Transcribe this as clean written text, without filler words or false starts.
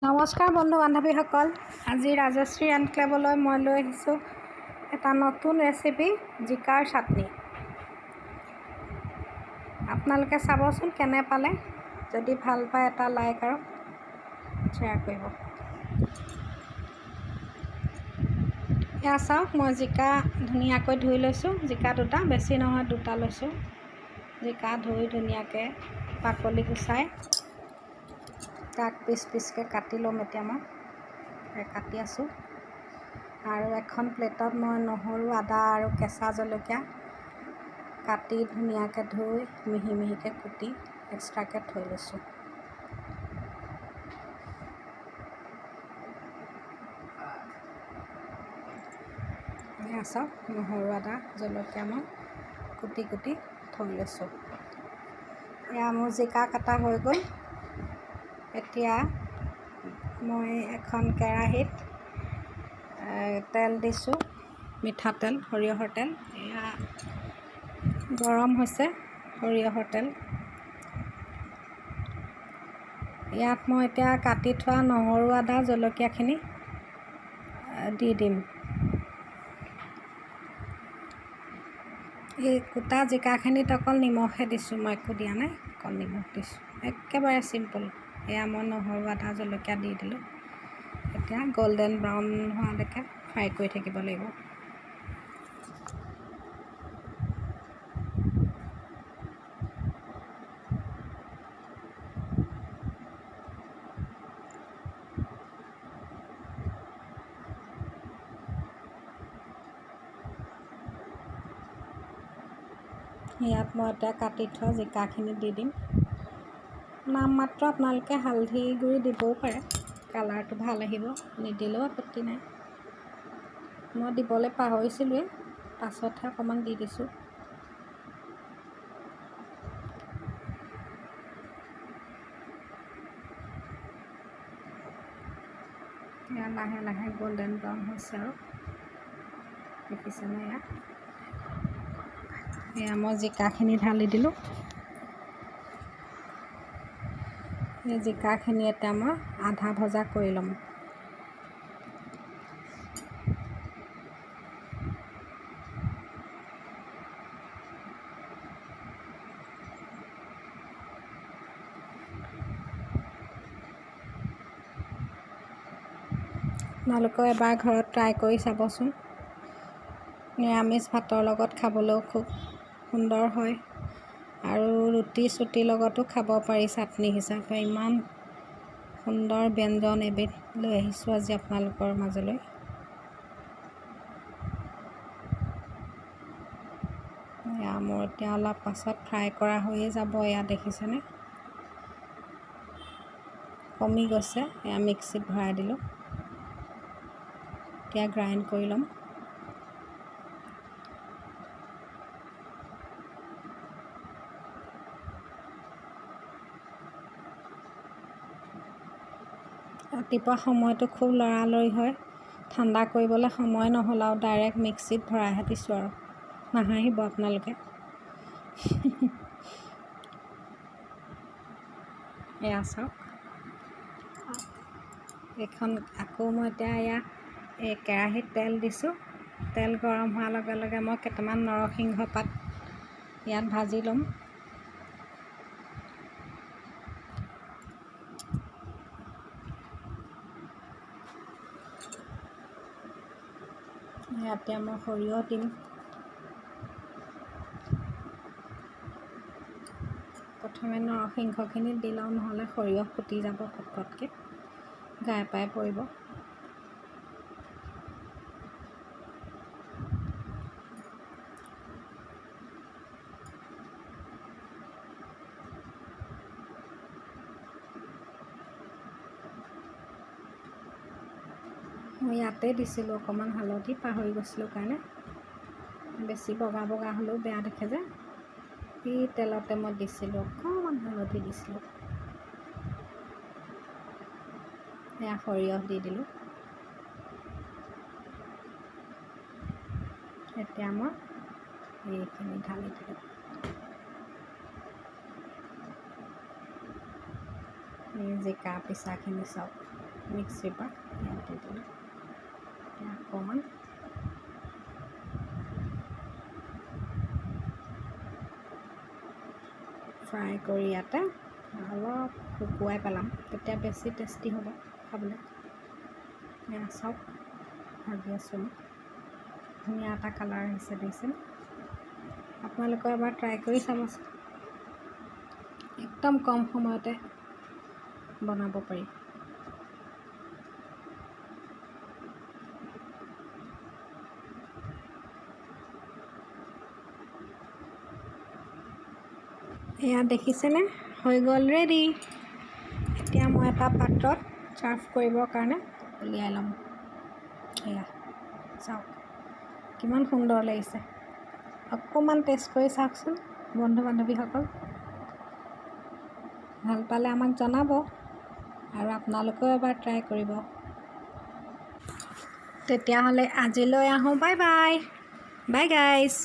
নমস্কাৰ বন্ধু বান্ধৱীসকল, আজি ৰাজশ্ৰী এনক্লেভলৈ মই লৈ আহিছোঁ এটা নতুন ৰেচিপি, জিকাৰ চাটনি। আপোনালোকে চাবচোন কেনে পালে। যদি ভাল পায় এটা লাইক আৰু শ্বেয়াৰ কৰিব। এয়া চাওক, মই জিকা ধুনীয়াকৈ ধুই লৈছোঁ। জিকা দুটা, বেছি নহয়, দুটা লৈছোঁ। জিকা ধুই ধুনীয়াকৈ বাকলি গুচাই তাক পিচ পিচকৈ কাটি ল'ম। এতিয়া মই কাটি আছোঁ। আৰু এখন প্লেটত মই নহৰু, আদা আৰু কেঁচা জলকীয়া কাটি ধুনীয়াকৈ ধুই মিহি মিহিকৈ কুটি এক্সট্ৰাকৈ থৈ লৈছোঁ। এয়া চাওক, নহৰু, আদা, জলকীয়া মই কুটি কুটি থৈ লৈছোঁ। এয়া মোৰ জিকা কটা হৈ গ'ল। এতিয়া মই এখন কেৰাহীত তেল দিছোঁ, মিঠাতেল, সৰিয়হৰ তেল। এয়া গৰম হৈছে সৰিয়হৰ তেল। ইয়াত মই এতিয়া কাটি থোৱা নহৰু, আদা, জলকীয়াখিনি দি দিম। এই কুটা জিকাখিনিত অকল নিমখহে দিছোঁ, মই একো দিয়া নাই, অকল নিমখ দিছোঁ, একেবাৰে চিম্পুল। এয়া মই নহৰু, আদা, জলকীয়া দি দিলোঁ। এতিয়া গল্ডেন ব্ৰাউন হোৱালৈকে ফ্ৰাই কৰি থাকিব লাগিব। ইয়াত মই এতিয়া কাটি থোৱা জিকাখিনি দি দিম। নামমাত্ৰ আপোনালোকে হালধি গুড়ি দিবও পাৰে, কালাৰটো ভাল আহিব, নিদিলেও আপত্তি নাই। মই দিবলৈ পাহৰিছিলোঁৱে, পাছতহে অকণমান দি দিছোঁ। এয়া লাহে লাহে গল্ডেন ব্ৰাউন হৈছে আৰু দেখিছেনে। এয়া মই জিকাখিনি ঢালি দিলোঁ। এই জিকাখিনি এতিয়া মই আধা ভজা কৰি ল'ম। আপোনালোকেও এবাৰ ঘৰত ট্ৰাই কৰি চাবচোন। নিৰামিষ ভাতৰ লগত খাবলৈও খুব সুন্দৰ হয়, আৰু ৰুটি চুটিৰ লগতো খাব পাৰি চাটনি হিচাপে। ইমান সুন্দৰ ব্যঞ্জন এবিধ লৈ আহিছোঁ আজি আপোনালোকৰ মাজলৈ। এয়া মোৰ এতিয়া অলপ পাছত ফ্ৰাই কৰা হৈয়ে যাব। এয়া দেখিছেনে, কমি গৈছে। এয়া মিক্সিত ভৰাই দিলোঁ। এতিয়া গ্ৰাইণ্ড কৰি ল'ম। ৰাতিপুৱা সময়টো খুব লৰালৰি হয়, ঠাণ্ডা কৰিবলৈ সময় নহ'ল আৰু ডাইৰেক্ট মিক্সিত ভৰাইহে দিছোঁ। আৰু নাহাঁহিব আপোনালোকে। এয়া চাওক, এইখন আকৌ মই এতিয়া এয়া এই কেৰাহীত তেল দিছোঁ। তেল গৰম হোৱাৰ লগে লগে মই কেইটামান নৰসিংহ পাত ইয়াত ভাজি ল'ম। ইয়াতে মই সৰিয়হ দিম। প্ৰথমে নৰসিংহখিনি দি লওঁ, নহ'লে সৰিয়হ ফুটি যাব পটপটকৈ, গাই পাই পৰিব। মই ইয়াতে দিছিলোঁ অকণমান হালধি, পাহৰি গৈছিলোঁ কাৰণে। বেছি বগা বগা হ'লেও বেয়া দেখে যে, এই তেলতে মই দিছিলোঁ, অকণমান হালধি দিছিলোঁ। এয়া সৰিয়হ দি দিলোঁ। এতিয়া মই এইখিনি ঢালি দিলোঁ। এই জিকা পিচাখিনি চাওক। মিক্সিৰ পৰা ইয়াত দি দিলোঁ। অকণমান ফ্ৰাই কৰি ইয়াতে অলপ শুকুৱাই পেলাম, তেতিয়া বেছি টেষ্টি হ'ব খাবলৈ। এয়া চাওক ভাজি আছোঁ মই, ধুনীয়া এটা কালাৰ আহিছে দেখিছে। আপোনালোকে এবাৰ ট্ৰাই কৰি চাবচোন, একদম কম সময়তে বনাব পাৰি। এয়া দেখিছেনে, হৈ গ'ল ৰেডি। এতিয়া মই এটা পাত্ৰত ছাৰ্ভ কৰিবৰ কাৰণে উলিয়াই ল'ম। এয়া চাওক কিমান সুন্দৰ লাগিছে। অকণমান টেষ্ট কৰি চাওকচোন বন্ধু বান্ধৱীসকল, ভাল পালে আমাক জনাব আৰু আপোনালোকেও এবাৰ ট্ৰাই কৰিব। তেতিয়াহ'লে আজিলৈ আহোঁ, বাই বাই, বাই গাইজ।